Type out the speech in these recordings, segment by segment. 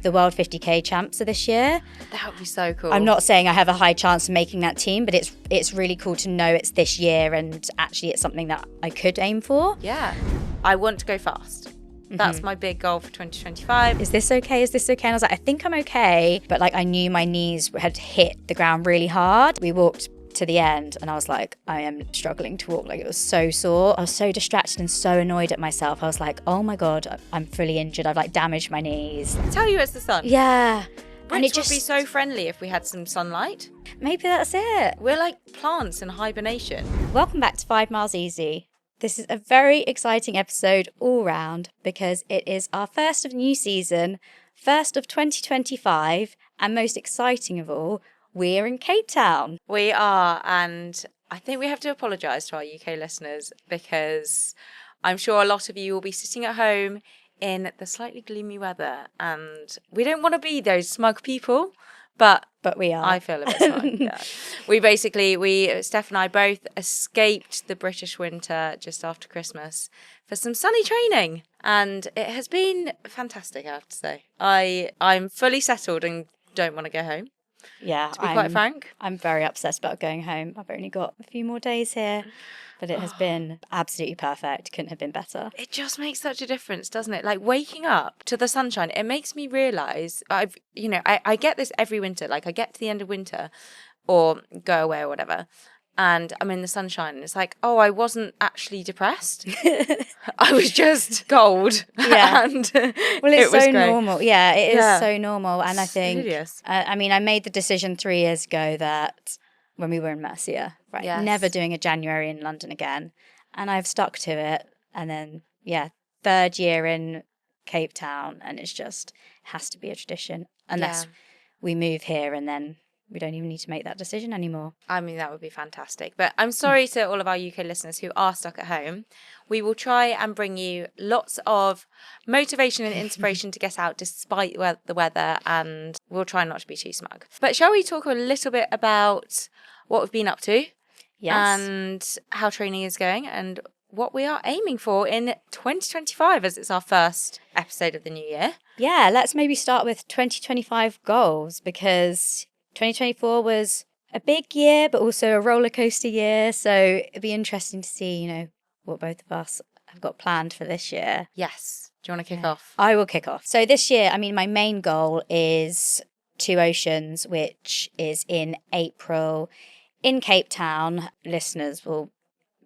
the World 50k champs of this year. That would be so cool. I'm not saying I have a high chance of making that team, but it's really cool to know it's this year and actually it's something that I could aim for. Yeah. I want to go fast. That's my big goal for 2025. Is this okay? Is this okay? And I was like, I think I'm okay. But like, I knew my knees had hit the ground really hard. We walked to the end and I was like, I am struggling to walk. Like, it was so sore. I was so distracted and so annoyed at myself. I was like, oh my God, I'm fully injured. I've like damaged my knees. Tell you it's the sun. Yeah. And it just would be so friendly if we had some sunlight. Maybe that's it. We're like plants in hibernation. Welcome back to 5 Miles Easy. This is a very exciting episode all round because it is our first of the new season, first of 2025, and most exciting of all, we're in Cape Town. We are, and I think we have to apologise to our UK listeners because I'm sure a lot of you will be sitting at home in the slightly gloomy weather, and we don't want to be those smug people, but we are. I feel a bit smug. Yeah. Steph and I both escaped the British winter just after Christmas for some sunny training, and it has been fantastic, I have to say. I'm fully settled and don't want to go home. Yeah, to be quite frank. I'm very obsessed about going home. I've only got a few more days here, but it has been absolutely perfect. Couldn't have been better. It just makes such a difference, doesn't it? Like waking up to the sunshine, it makes me realise I get this every winter. Like I get to the end of winter or go away or whatever, and I'm in the sunshine and it's like, oh, I wasn't actually depressed. I was just cold. Yeah. And well, it's so normal. Yeah, it is so normal. And I think, hideous. I made the decision 3 years ago that when we were in Mercia, right, never doing a January in London again. And I've stuck to it. And then, 3rd year in Cape Town. And it's just has to be a tradition. Unless we move here and then we don't even need to make that decision anymore. I mean, that would be fantastic. But I'm sorry to all of our UK listeners who are stuck at home. We will try and bring you lots of motivation and inspiration to get out despite the weather, and we'll try not to be too smug. But shall we talk a little bit about what we've been up to? Yes. And how training is going and what we are aiming for in 2025, as it's our first episode of the new year. Yeah, let's maybe start with 2025 goals, because 2024 was a big year, but also a roller coaster year. So it'd be interesting to see, what both of us have got planned for this year. Yes. Do you want to kick off? I will kick off. So this year, my main goal is 2 Oceans, which is in April in Cape Town. Listeners will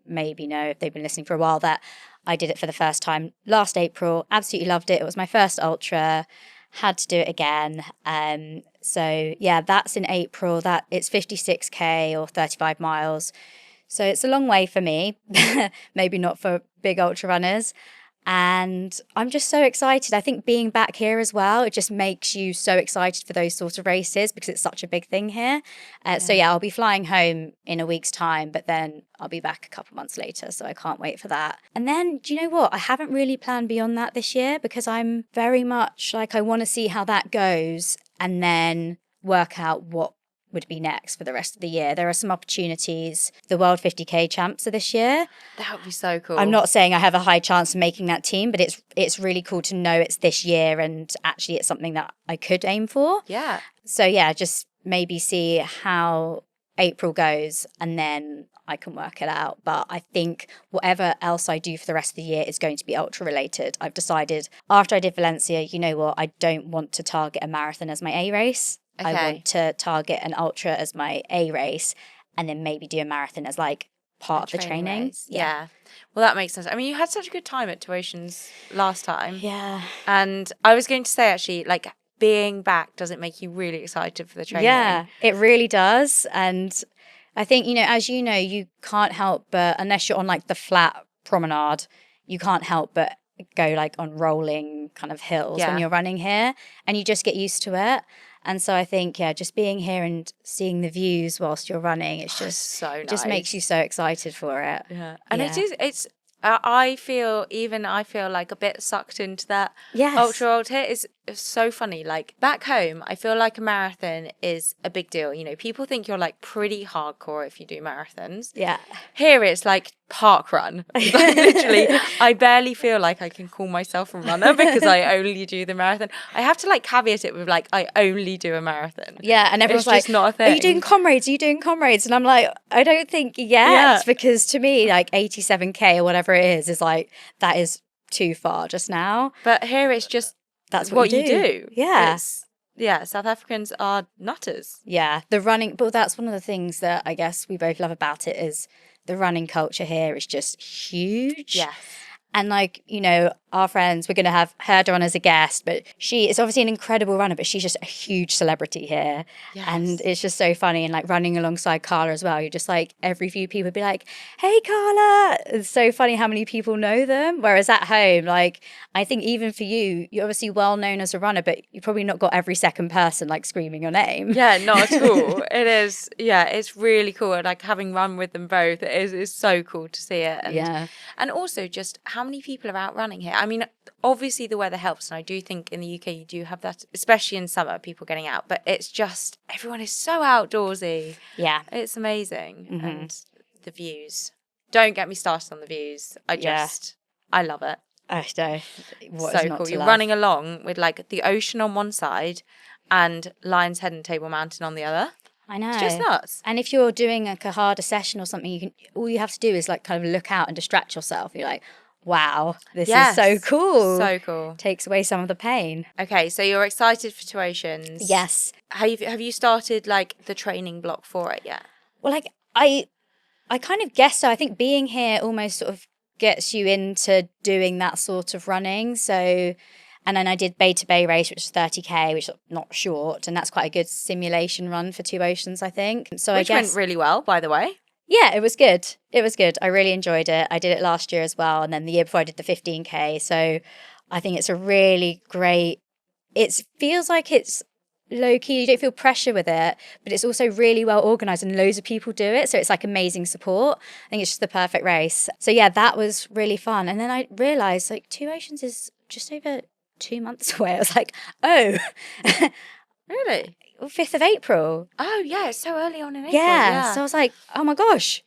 maybe know, if they've been listening for a while, that I did it for the first time last April. Absolutely loved it. It was my first ultra. Had to do it again. So that's in April. That it's 56k or 35 miles. So it's a long way for me, maybe not for big ultra runners. And I'm just so excited. I think being back here as well, it just makes you so excited for those sort of races because it's such a big thing here. So I'll be flying home in a week's time, but then I'll be back a couple months later. So I can't wait for that. And then, do you know what? I haven't really planned beyond that this year because I'm very much like, I want to see how that goes and then work out what would be next for the rest of the year. There are some opportunities. The World 50k champs of this year. That would be so cool. I'm not saying I have a high chance of making that team, but it's really cool to know it's this year and actually it's something that I could aim for. Yeah. So just maybe see how April goes and then I can work it out. But I think whatever else I do for the rest of the year is going to be ultra related. I've decided after I did Valencia, you know what, I don't want to target a marathon as my A race. Okay. I want to target an ultra as my A race and then maybe do a marathon as like part of the training. Yeah. Well, that makes sense. I mean, you had such a good time at 2 Oceans last time. Yeah. And I was going to say, actually, like, being back, does it make you really excited for the training? Yeah, it really does. And I think, as you know, you can't help but, unless you're on like the flat promenade, you can't help but go like on rolling kind of hills when you're running here and you just get used to it. And so I think, just being here and seeing the views whilst you're running, it's just so nice. It just makes you so excited for it. Yeah. And I feel like a bit sucked into that ultra here. It's so funny. Like back home, I feel like a marathon is a big deal. People think you're like pretty hardcore if you do marathons. Yeah. Here it's like park run. Like, literally, I barely feel like I can call myself a runner because I only do the marathon. I have to like caveat it with like, I only do a marathon. Yeah, and everyone's It's just like, not a thing. "Are you doing comrades? Are you doing comrades?" And I'm like, I don't think yet, Yeah. because to me, like 87K or whatever it is like, that is too far just now. But here it's just That's what you do. Yeah. Yeah, South Africans are nutters. Yeah, the running, but that's one of the things that I guess we both love about it is the running culture here is just huge. Yes. And like, you know, our friends, we're going to have Herda on as a guest, but she is obviously an incredible runner, but she's just a huge celebrity here. Yes. And it's just so funny. And like running alongside Carla as well, you're just like, every few people would be like, "Hey, Carla." It's so funny how many people know them. Whereas at home, like, I think even for you, you're obviously well known as a runner, but you've probably not got every second person like screaming your name. Yeah, not at all. It is, yeah, it's really cool. Like having run with them both, it's so cool to see it. And, Yeah. and also just how many people are out running here. I mean, obviously the weather helps. And I do think in the UK you do have that, especially in summer, people getting out. But it's just, everyone is so outdoorsy. Yeah. It's amazing. And the views. Don't get me started on the views. I love it. I know. What So is not cool. to You're love? running along with like the ocean on one side and Lion's Head and Table Mountain on the other. I know. It's just nuts. And if you're doing like a harder session or something, you can all you have to do is like kind of look out and distract yourself. You're like, wow, this is so cool. So cool. Takes away some of the pain. Okay, so you're excited for Two Oceans. Yes. Have you started like the training block for it yet? Well, like I kind of guess so. I think being here almost sort of gets you into doing that sort of running. So, and then I did Beta Bay race, which is 30K, which is not short, and that's quite a good simulation run for Two Oceans, I think. So Which I guess went really well, by the way. yeah, it was good. It was good. I really enjoyed it. I did it last year as well, and then the year before I did the 15K. So I think it's a really great. It feels like it's low key. You don't feel pressure with it, but it's also really well organized and loads of people do it. So it's like amazing support. I think it's just the perfect race. So yeah, that was really fun. And then I realized like Two Oceans is just over 2 months away. I was like, oh, Really? 5th of April. Oh, yeah, it's so early on in April. Yeah. So I was like, oh my gosh.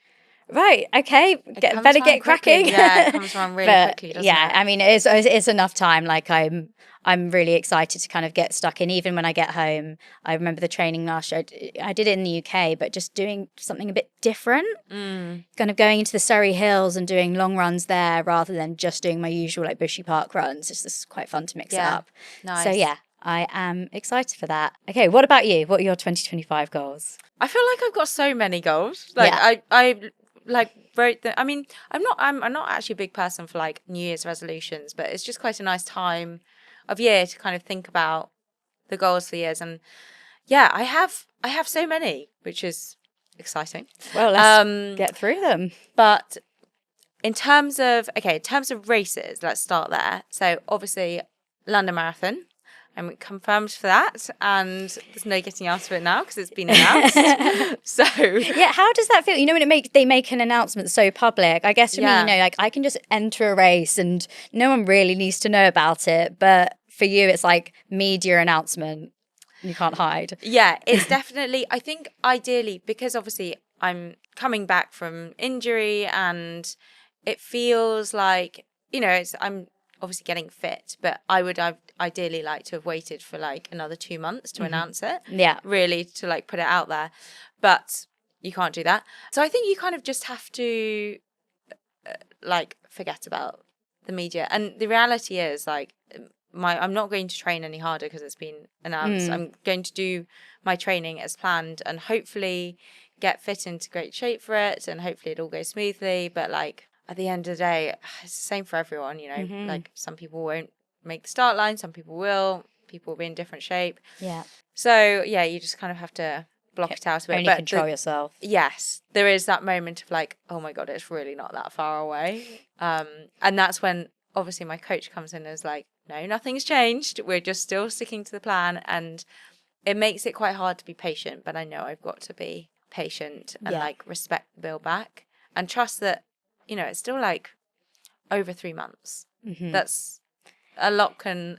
Right, okay, comes better around get cracking. quickly. Yeah, it comes around really quickly, doesn't yeah, it? I mean, it's enough time. Like I'm really excited to kind of get stuck in. Even when I get home, I remember the training last year. I did it in the UK, but just doing something a bit different. Kind of going into the Surrey Hills and doing long runs there rather than just doing my usual like bushy park runs. It's just quite fun to mix it up. Nice. So yeah, I am excited for that. Okay, what about you? What are your 2025 goals? I feel like I've got so many goals. Like Yeah. I like wrote the. I mean, I'm not actually a big person for like New Year's resolutions, but it's just quite a nice time of year to kind of think about the goals for the years. And yeah, I have so many, which is exciting. Well, let's get through them. But in terms of races, let's start there. So obviously London Marathon. I'm confirmed for that, and there's no getting out of it now because it's been announced. So yeah, how does that feel? You know, when they make an announcement so public. I guess for me, you know, like I can just enter a race and no one really needs to know about it. But for you, it's like media announcement. You can't hide. Yeah, it's definitely. I think ideally because obviously I'm coming back from injury, and it feels like I'm obviously getting fit, but I'd ideally like to have waited for like another 2 months to announce it. Yeah. Really to like put it out there. But you can't do that. So I think you kind of just have to like forget about the media. And the reality is like I'm not going to train any harder because it's been announced. I'm going to do my training as planned and hopefully get fit into great shape for it, and hopefully it all goes smoothly. But like at the end of the day, it's the same for everyone, you know, like some people won't make the start line, some people will be in different shape. Yeah. So yeah, you just kind of have to block it out a bit. Only control yourself. Yes, there is that moment of like, oh my God, it's really not that far away. And that's when obviously my coach comes in and is like, no, nothing's changed. We're just still sticking to the plan. And it makes it quite hard to be patient, but I know I've got to be patient and like respect the build back and trust that, you know, it's still like over 3 months. That's a lot can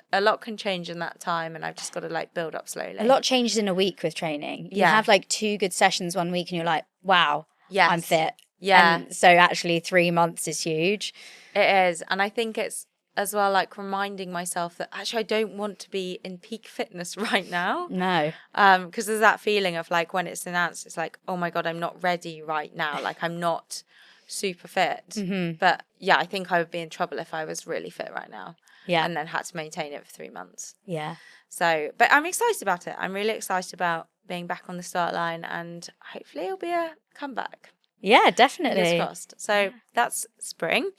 change in that time, and I've just got to like build up slowly. A lot changes in a week with training. You have like 2 good sessions one week and you're like, wow, I'm fit. Yeah. And so actually 3 months is huge. It is. And I think it's as well like reminding myself that actually I don't want to be in peak fitness right now. No. Because there's that feeling of like when it's announced, it's like, oh my God, I'm not ready right now. Like I'm not super fit. Mm-hmm. But yeah, I think I would be in trouble if I was really fit right now. Yeah. And then had to maintain it for 3 months. Yeah. So, but I'm excited about it. I'm really excited about being back on the start line, and hopefully it'll be a comeback. Yeah, Fingers definitely. crossed. So that's spring.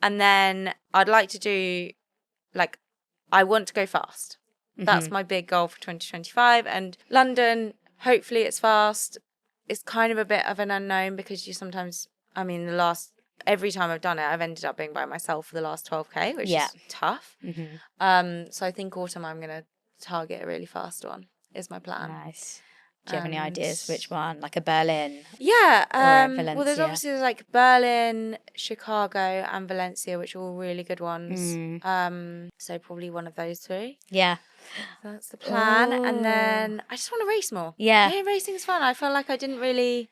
And then I'd like to do, like, I want to go fast. That's my big goal for 2025. And London, hopefully it's fast. It's kind of a bit of an unknown because you sometimes, I mean, every time I've done it, I've ended up being by myself for the last 12K, which is tough. Mm-hmm. So I think autumn I'm going to target a really fast one is my plan. Nice. Do you have any ideas which one? Like a Berlin? Yeah. Or a Well, there's Valencia? obviously like Berlin, Chicago, and Valencia, which are all really good ones. So probably one of those three. Yeah. That's the plan. Oh. And then I just want to race more. Yeah. Racing's fun. I felt like I didn't really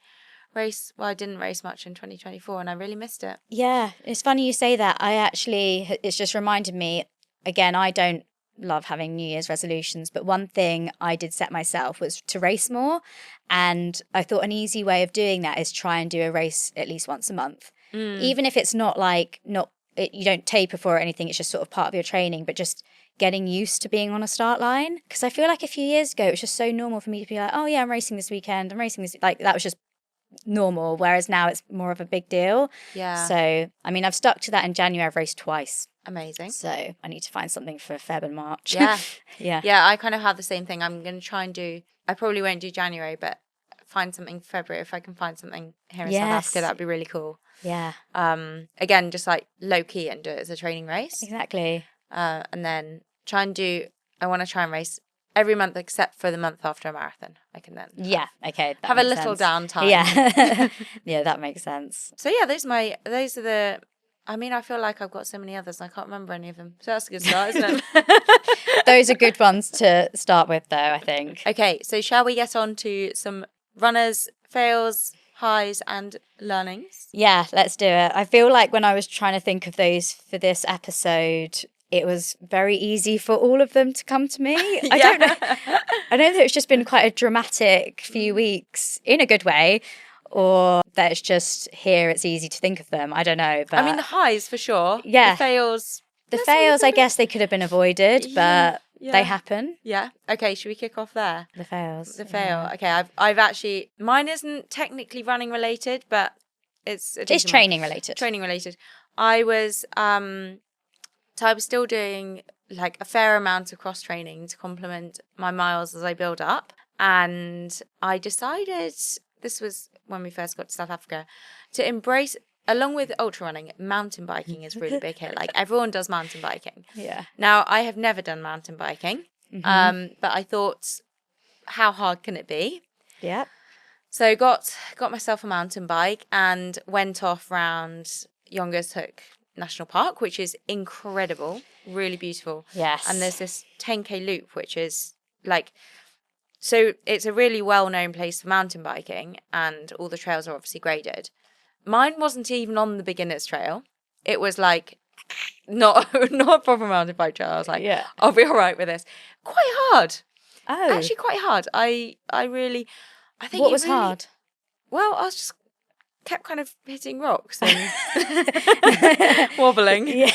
race. Well, I didn't race much in 2024, and I really missed it. Yeah. It's funny you say that. It's just reminded me, again, I don't love having New Year's resolutions, but one thing I did set myself was to race more. And I thought an easy way of doing that is try and do a race at least once a month. Even if it's not like, you don't taper for it or anything, it's just sort of part of your training, but just getting used to being on a start line. Because I feel like a few years ago, it was just so normal for me to be like, oh yeah, I'm racing this weekend. I'm racing this, like that was just normal. Whereas now it's more of a big deal. Yeah. So, I mean, I've stuck to that in January. I've raced twice. Amazing. So I need to find something for Feb and March. Yeah. Yeah. Yeah, I kind of have the same thing. I'm going to try and I probably won't do January, but find something for February. If I can find something here in South Africa, that'd be really cool. Yeah. Again, just like low key and do it as a training race. Exactly. And then I want to try and race every month except for the month after a marathon. I can then have a little downtime. Yeah. Yeah, that makes sense. So yeah, those are the, I mean, I feel like I've got so many others and I can't remember any of them. So that's a good start, isn't it? Those are good ones to start with though, I think. Okay, so shall we get on to some runners, fails, highs and learnings? Yeah, let's do it. I feel like when I was trying to think of those for this episode, it was very easy for all of them to come to me. I don't know. I don't know if it's just been quite a dramatic few weeks in a good way, or that it's just here, it's easy to think of them. I don't know. But I mean, the highs for sure. Yeah. The fails. The fails, I guess they could have been avoided, but they happen. Yeah. Okay, should we kick off there? The fails. The fail. Okay, I've actually, mine isn't technically running related, but it's training related. Training related. I was still doing like a fair amount of cross training to complement my miles as I build up. And I decided, this was when we first got to South Africa, to embrace, along with ultra running, mountain biking is really big here. Like everyone does mountain biking. Yeah. Now, I have never done mountain biking, but I thought, how hard can it be? Yeah. So got myself a mountain bike and went off round Youngershoek National Park, which is incredible, really beautiful. Yes. And there's this 10K loop, which is like, so it's a really well-known place for mountain biking and all the trails are obviously graded. Mine wasn't even on the beginner's trail. It was like not a proper mountain bike trail. I was like, yeah, I'll be all right with this. Quite hard. Oh. Actually quite hard. I think what was hard? Well, I was just kept kind of hitting rocks and wobbling. Yeah.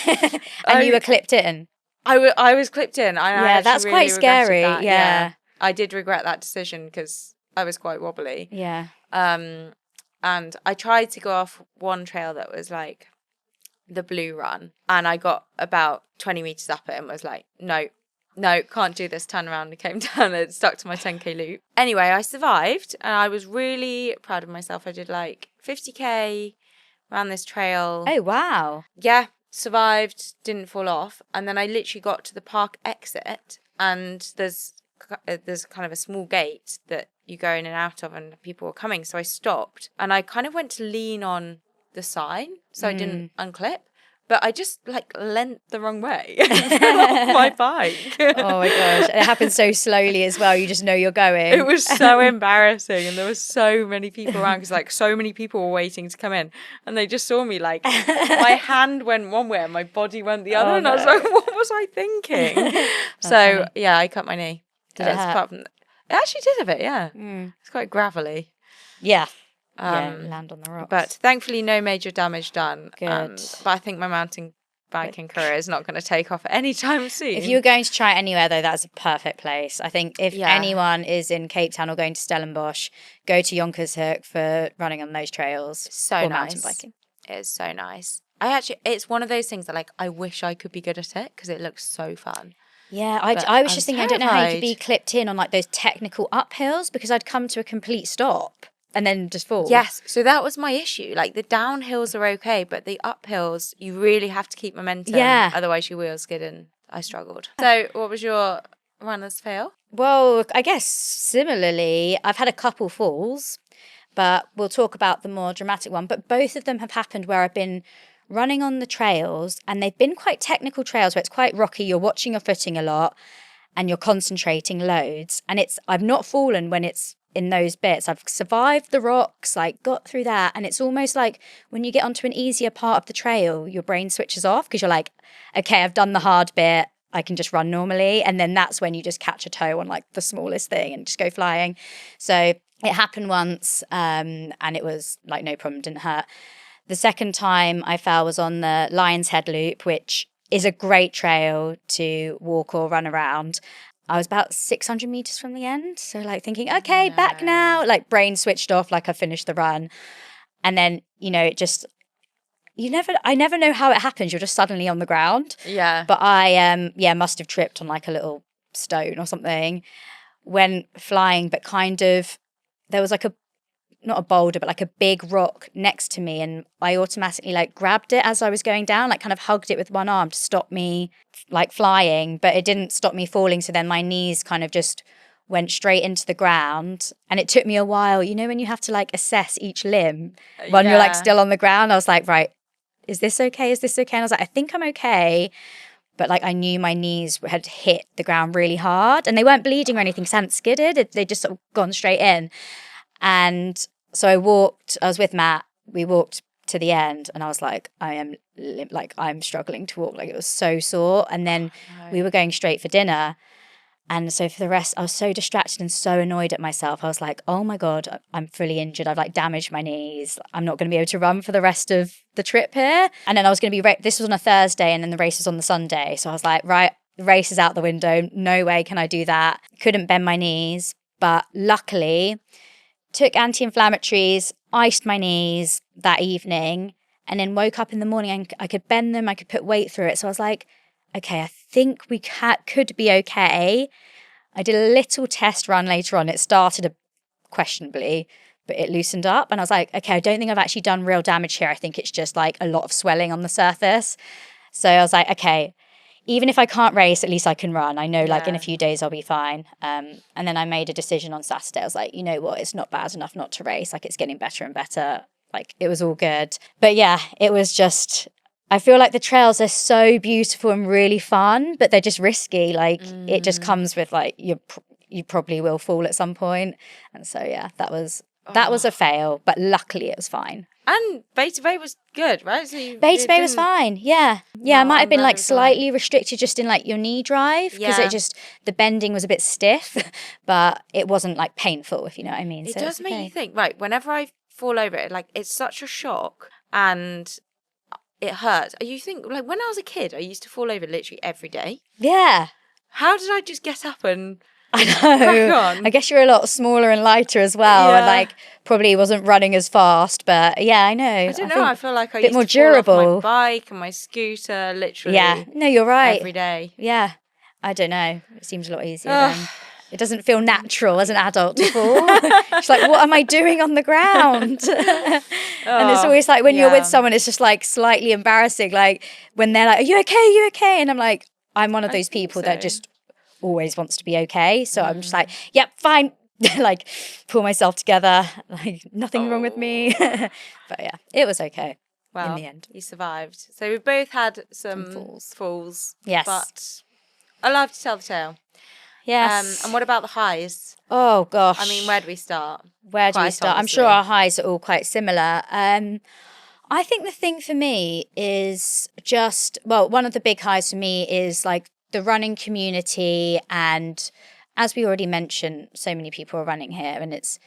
And you were clipped in. I was clipped in. Yeah, that's really quite scary. That. Yeah. I did regret that decision because I was quite wobbly. Yeah. And I tried to go off one trail that was like the Blue Run, and I got about 20 meters up it and was like, no, can't do this, turn around, and came down and stuck to my 10K loop. Anyway, I survived and I was really proud of myself. I did like 50K around this trail. Oh, wow. Yeah, survived, didn't fall off. And then I literally got to the park exit and there's kind of a small gate that you go in and out of and people were coming. So I stopped and I kind of went to lean on the sign so I didn't unclip. but I just like leant the wrong way and fell off my bike. Oh my gosh. It happens so slowly as well. You just know you're going. It was so embarrassing, and there were so many people around because like so many people were waiting to come in, and they just saw me like my hand went one way and my body went the other, and I was like, what was I thinking? So funny. yeah, I cut my knee. Did it hurt? It actually did a bit, yeah. It's quite gravelly. Yeah. Land on the rocks. But thankfully, no major damage done. Good. But I think my mountain biking career is not going to take off anytime soon. If you were going to try it anywhere, though, that's a perfect place. I think if anyone is in Cape Town or going to Stellenbosch, go to Yonkers Hook for running on those trails. So or nice. Mountain biking. It is so nice. It's one of those things that like I wish I could be good at it because it looks so fun. Yeah, I was just thinking, I don't know how you could be terrified. clipped in on like those technical uphills because I'd come to a complete stop and then just fall. Yes, so that was my issue. Like the downhills are okay, but the uphills, you really have to keep momentum. Yeah. Otherwise, your wheels skid and I struggled. So, what was your runner's fail? Well, I guess similarly, I've had a couple falls, but we'll talk about the more dramatic one. But both of them have happened where I've been running on the trails and they've been quite technical trails where it's quite rocky. You're watching your footing a lot and you're concentrating loads. And I've not fallen when it's in those bits. I've survived the rocks, like got through that. And it's almost like when you get onto an easier part of the trail, your brain switches off because you're like, okay, I've done the hard bit. I can just run normally. And then that's when you just catch a toe on like the smallest thing and just go flying. So it happened once and it was like no problem, didn't hurt. The second time I fell was on the Lion's Head Loop, which is a great trail to walk or run around. I was about 600 meters from the end. So like thinking, okay, back now, like brain switched off, like I finished the run. And then, I never know how it happens. You're just suddenly on the ground. Yeah. But I, must have tripped on like a little stone or something when flying, but kind of, there was like not a boulder, but like a big rock next to me. And I automatically like grabbed it as I was going down, like kind of hugged it with one arm to stop me like flying, but it didn't stop me falling. So then my knees kind of just went straight into the ground. And it took me a while, when you have to like assess each limb when you're like still on the ground. I was like, right, is this okay? Is this okay? And I was like, I think I'm okay. But like I knew my knees had hit the ground really hard and they weren't bleeding or anything, because I hadn't skidded. They just sort of gone straight in. And so I was with Matt, we walked to the end and I was like, I'm struggling to walk. Like it was so sore. And then we were going straight for dinner. And so for the rest, I was so distracted and so annoyed at myself. I was like, oh my God, I'm fully injured. I've like damaged my knees. I'm not going to be able to run for the rest of the trip here. And then I was going to this was on a Thursday and then the race was on the Sunday. So I was like, right, the race is out the window. No way can I do that. Couldn't bend my knees. But luckily, took anti-inflammatories, iced my knees that evening, and then woke up in the morning and I could bend them, I could put weight through it. So I was like, okay, I think we could be okay. I did a little test run later on. It started questionably, but it loosened up. And I was like, okay, I don't think I've actually done real damage here. I think it's just like a lot of swelling on the surface. So I was like, okay, even if I can't race, at least I can run. I know like in a few days I'll be fine. And then I made a decision on Saturday. I was like, you know what? It's not bad enough not to race. Like it's getting better and better. Like it was all good. But yeah, it was just, I feel like the trails are so beautiful and really fun, but they're just risky. Like it just comes with like, you probably will fall at some point. And so yeah, that was a fail, but luckily it was fine. And Beta Bay was good, right? So Beta Bay was fine, yeah. Yeah, I might have been like slightly restricted just in like your knee drive because the bending was a bit stiff, but it wasn't like painful, if you know what I mean. It does make you think, right, whenever I fall over it, like it's such a shock and it hurts. You think, like when I was a kid, I used to fall over literally every day. Yeah. How did I just get up and I crack know. on? I guess you're a lot smaller and lighter as well, and like probably wasn't running as fast. But yeah, I know. I don't know. I feel like I a bit used more to fall off durable. my bike and my scooter, literally. Yeah, no, you're right. Every day. Yeah, I don't know. It seems a lot easier then. It doesn't feel natural as an adult to fall. It's like, what am I doing on the ground? And it's always like when you're with someone, it's just like slightly embarrassing. Like when they're like, are you okay? Are you okay? And I'm like, I'm one of those people that just always wants to be okay. So I'm just like, yep, fine. Like pull myself together. Like nothing wrong with me. But yeah, it was okay. Well, the end. you survived. So we've both had some falls. Yes. But allowed to tell the tale. Yes. And what about the highs? Oh, gosh. I mean, where do we start? Where do we Quite start? I'm honestly. sure our highs are all quite similar. I think the thing for me is just, well, one of the big highs for me is like the running community. And as we already mentioned, so many people are running here, and it's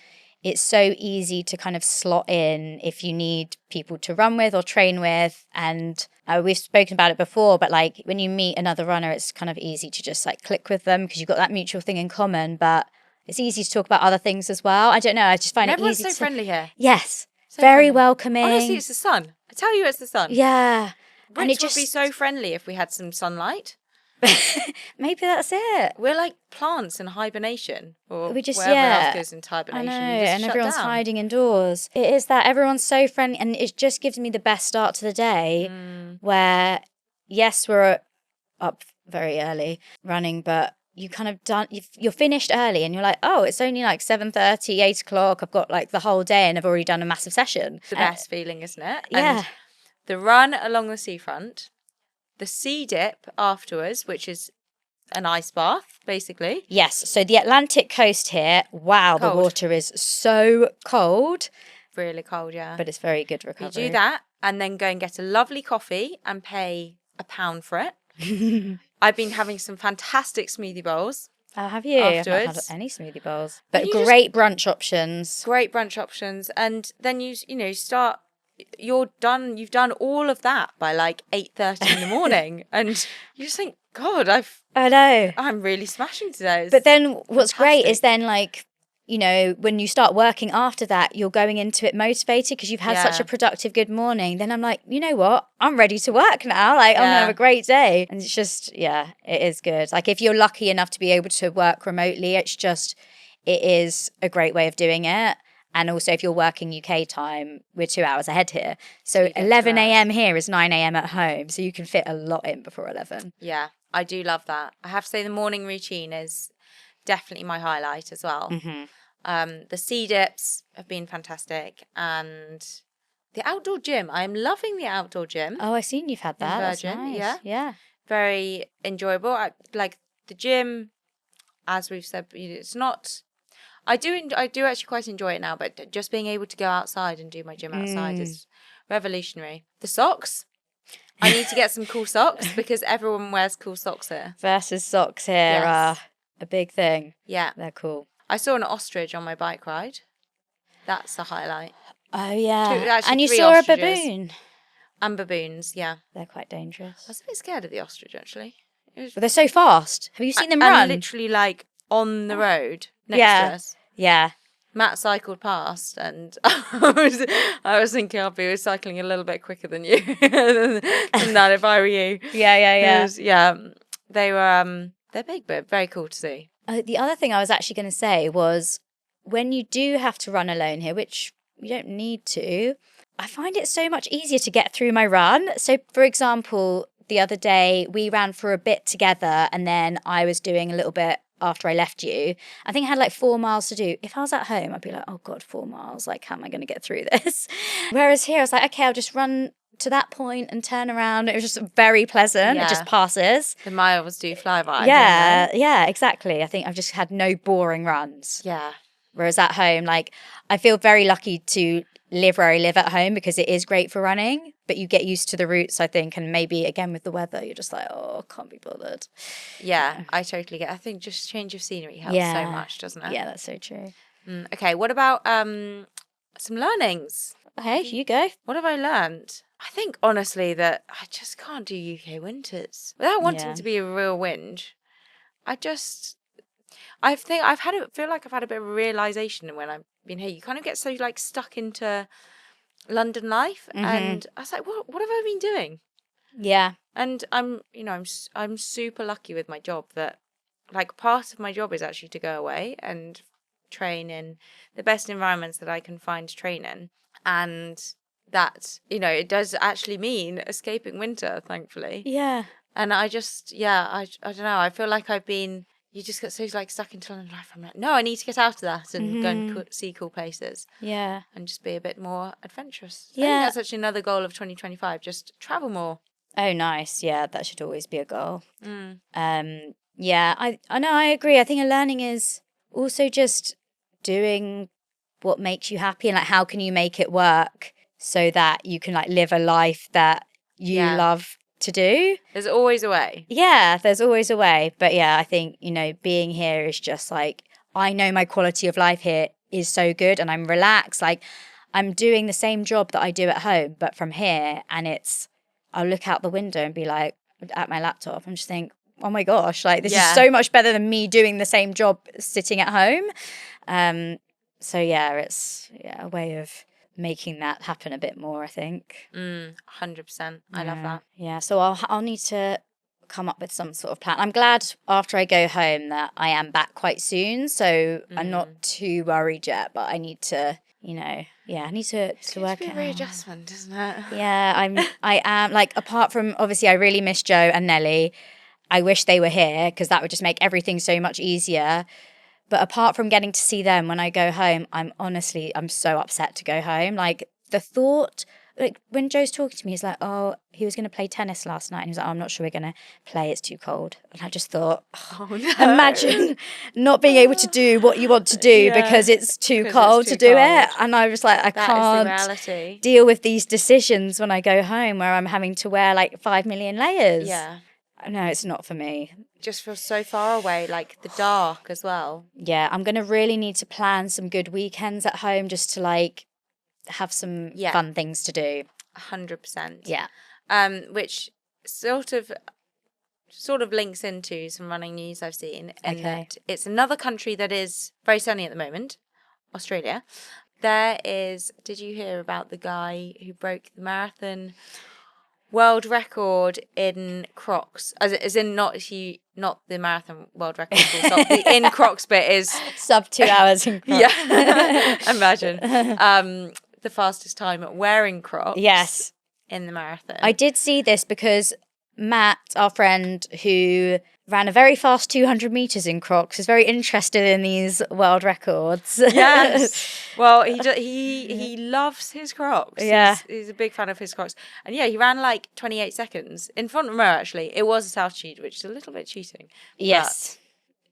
so easy to kind of slot in if you need people to run with or train with. And we've spoken about it before, but like when you meet another runner, it's kind of easy to just like click with them because you've got that mutual thing in common. But it's easy to talk about other things as well. I don't know. I just find it everyone's easy. so friendly here. Yes. So Very friendly. welcoming. Honestly, it's the sun. I tell you, it's the sun. Yeah. Brits And it would be so friendly if we had some sunlight. Maybe that's it. We're like plants in hibernation, or We just, wherever yeah. else goes into hibernation. I know, You just and shut everyone's down. hiding indoors. It is that everyone's so friendly, and it just gives me the best start to the day where, yes, we're up very early running, but you kind of you're finished early and you're like, oh, it's only like 7:30, 8 o'clock. I've got like the whole day and I've already done a massive session. The best feeling, isn't it? Yeah. And the run along the seafront, the sea dip afterwards, which is an ice bath, basically. Yes. So the Atlantic coast here, wow, Cold. the water is so cold. Really cold, yeah. But it's very good recovery. You do that and then go and get a lovely coffee and pay £1 for it. I've been having some fantastic smoothie bowls. Oh, have you? Afterwards. I've not had any smoothie bowls. But you great brunch options. Great brunch options. And then you start, you're done. You've done all of that by like 8:30 in the morning. And you just think, God, I know. I'm really smashing today. But then what's great is fantastic. then like, you know, when you start working after that, you're going into it motivated because you've had such a productive good morning. Then I'm like, you know what? I'm ready to work now. Like, I'm going to have a great day. And it's just, yeah, it is good. Like, if you're lucky enough to be able to work remotely, it is a great way of doing it. And also, if you're working UK time, we're 2 hours ahead here. So 11 a.m. here is 9 a.m. at home. So you can fit a lot in before 11. Yeah, I do love that. I have to say the morning routine is definitely my highlight as well. The sea dips have been fantastic, and the outdoor gym. I am loving the outdoor gym. Oh, I've seen you've had that. That's nice. Yeah, very enjoyable. I like the gym, as we've said. It's not. I do actually quite enjoy it now, but just being able to go outside and do my gym outside is revolutionary. The socks. I need to get some cool socks because everyone wears cool socks here. Versus socks here are a big thing. Yeah. They're cool. I saw an ostrich on my bike ride. That's a highlight. Oh, yeah. Actually, and you 3 saw ostriches. a baboon. And baboons, yeah. They're quite dangerous. I was a bit scared of the ostrich, actually. But they're so fast. Have you seen them and run? literally, like, on the road next to us. Yeah. Matt cycled past, and I was thinking I'll be cycling a little bit quicker than you than that if I were you. Yeah. They were they're big, but very cool to see. The other thing I was actually going to say was when you do have to run alone here, which you don't need to, I find it so much easier to get through my run. So, for example, the other day we ran for a bit together, and then I was doing a little bit after I left you. I think I had like 4 miles to do. If I was at home, I'd be like, oh God, 4 miles. Like, how am I going to get through this? Whereas here, I was like, okay, I'll just run to that point and turn around. It was just very pleasant. Yeah. It just passes. The miles do fly by. Yeah, exactly. I think I've just had no boring runs. Yeah. Whereas at home, like, I feel very lucky to live where I live at home because it is great for running, but you get used to the routes, I think, and maybe again with the weather, you're just like, oh, can't be bothered. Yeah, I totally get it. I think just change of scenery helps so much, doesn't it? Yeah, that's so true. Okay, what about some learnings? Hey, you go. What have I learned? I think honestly that I just can't do UK winters without wanting to be a real whinge. I feel like I've had a bit of a realization when I've been here. You kind of get so like stuck into London life, and I was like, what have I been doing? Yeah, and I'm super lucky with my job that like part of my job is actually to go away and train in the best environments that I can find to train in, and that it does actually mean escaping winter, thankfully. Yeah. And I just I don't know, I feel like I've been you just get so like stuck into London life. I'm like, no, I need to get out of that and go and see cool places. Yeah. And just be a bit more adventurous. I Yeah. think that's actually another goal of 2025. Just travel more. Oh, nice. Yeah, that should always be a goal. Yeah, I know, I agree. I think a learning is also just doing what makes you happy and like how can you make it work so that you can like live a life that you love to do. There's always a way. Yeah, there's always a way. But yeah, I think, you know, being here is just like, I know my quality of life here is so good and I'm relaxed. Like I'm doing the same job that I do at home, but from here, and I'll look out the window and be like, at my laptop, I'm just think, oh my gosh, like this is so much better than me doing the same job sitting at home. So yeah, it's a way of making that happen a bit more, I think. 100%. I love that. Yeah, so I'll need to come up with some sort of plan. I'm glad after I go home that I am back quite soon, so I'm not too worried yet, but I need to, you know, I need to work It's it a out. readjustment, isn't it? Yeah, I am, like, apart from, obviously, I really miss Joe and Nelly. I wish they were here because that would just make everything so much easier. But apart from getting to see them when I go home, I'm so upset to go home. Like the thought, like when Joe's talking to me, he's like, oh, he was going to play tennis last night. And he was like, oh, I'm not sure we're going to play. It's too cold. And I just thought, oh no. Imagine not being able to do what you want to do because it's too cold to do it. And I was like, I can't deal with these decisions when I go home where I'm having to wear like 5 million layers. Yeah. No, it's not for me. Just feels so far away, like the dark as well. Yeah, I'm going to really need to plan some good weekends at home just to like have some fun things to do. 100%. Yeah. Which sort of links into some running news I've seen. And that it's another country that is very sunny at the moment, Australia. Did you hear about the guy who broke the marathon world record in Crocs, as in not the marathon world record, in Crocs bit is sub 2 hours in Crocs. Yeah, imagine the fastest time at wearing Crocs. Yes, in the marathon. I did see this because Matt, our friend who ran a very fast 200 meters in Crocs, is very interested in these world records. Yes. Well, he loves his Crocs. Yeah. He's a big fan of his Crocs. And yeah, he ran like 28 seconds in front of Mo, actually. It was at altitude, which is a little bit cheating. Yes.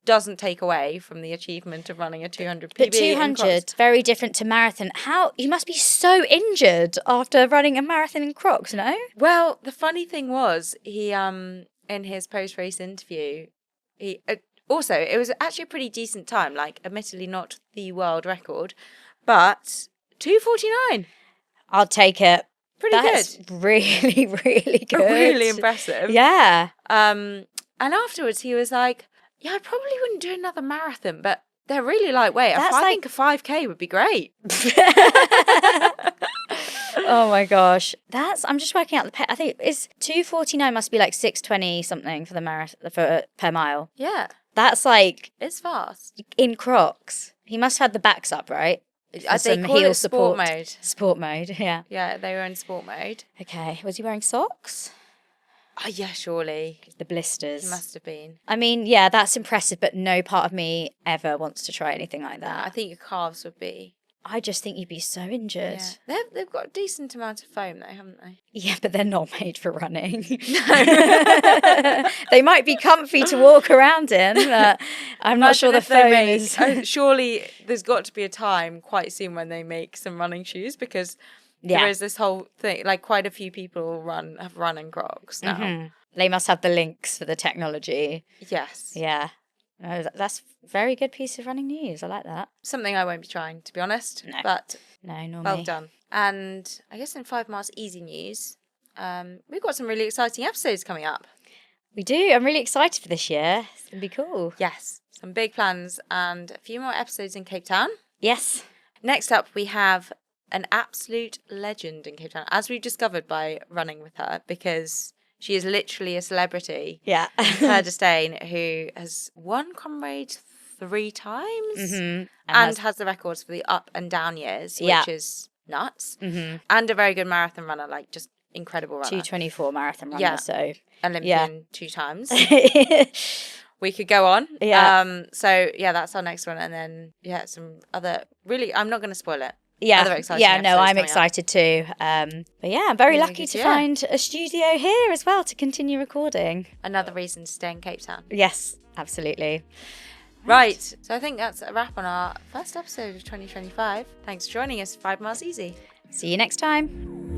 Doesn't take away from the achievement of running a 200 PB. But 200, very different to marathon. How you must be so injured after running a marathon in Crocs, no? Well, the funny thing was, he in his post-race interview, he also, it was actually a pretty decent time, like admittedly not the world record, but 2:49. I'll take it. That's good. Really, really good. Really impressive. Yeah. And afterwards he was like, yeah, I probably wouldn't do another marathon, but they're really lightweight. I think a 5K would be great. Oh my gosh. I'm just working out I think it's 2:49 must be like 6:20 something for the marathon per mile. Yeah. That's like, it's fast. In Crocs. He must have had the backs up, right? They call it sport mode. Sport mode, yeah. Yeah, they were in sport mode. Okay. Was he wearing socks? Oh, yeah, surely. The blisters. He must have been. I mean, yeah, that's impressive, but no part of me ever wants to try anything like that. I think your calves would be. I just think you'd be so injured. Yeah. They've got a decent amount of foam, though, haven't they? Yeah, but they're not made for running. No. They might be comfy to walk around in, but I'm not sure the foam is. Surely there's got to be a time quite soon when they make some running shoes, because there is this whole thing, like quite a few people have run in Crocs now. Mm-hmm. They must have the links for the technology. Yes. Yeah. No, that's a very good piece of running news. I like that. Something I won't be trying, to be honest. No. But no, nor well me. done. And I guess in 5 miles easy news, we've got some really exciting episodes coming up. We do. I'm really excited for this year. It's going to be cool. Yes. Some big plans and a few more episodes in Cape Town. Yes. Next up, we have an absolute legend in Cape Town, as we've discovered by running with her, because she is literally a celebrity. Yeah. Claire Disdain, who has won Comrade 3 times, mm-hmm. and has the records for the up and down years, which is nuts. Mm-hmm. And a very good marathon runner, like just incredible runner. 2:24 marathon runner, so Olympian 2 times. we could go on. Yeah. So yeah, that's our next one, and then some other really. I'm not going to spoil it. Yeah, Other exciting yeah, no, episodes I'm coming up. excited too. But yeah, I'm very Really lucky good, to yeah. find a studio here as well to continue recording. Another reason to stay in Cape Town. Yes, absolutely. Right. So I think that's a wrap on our first episode of 2025. Thanks for joining us. 5 Miles Easy. See you next time.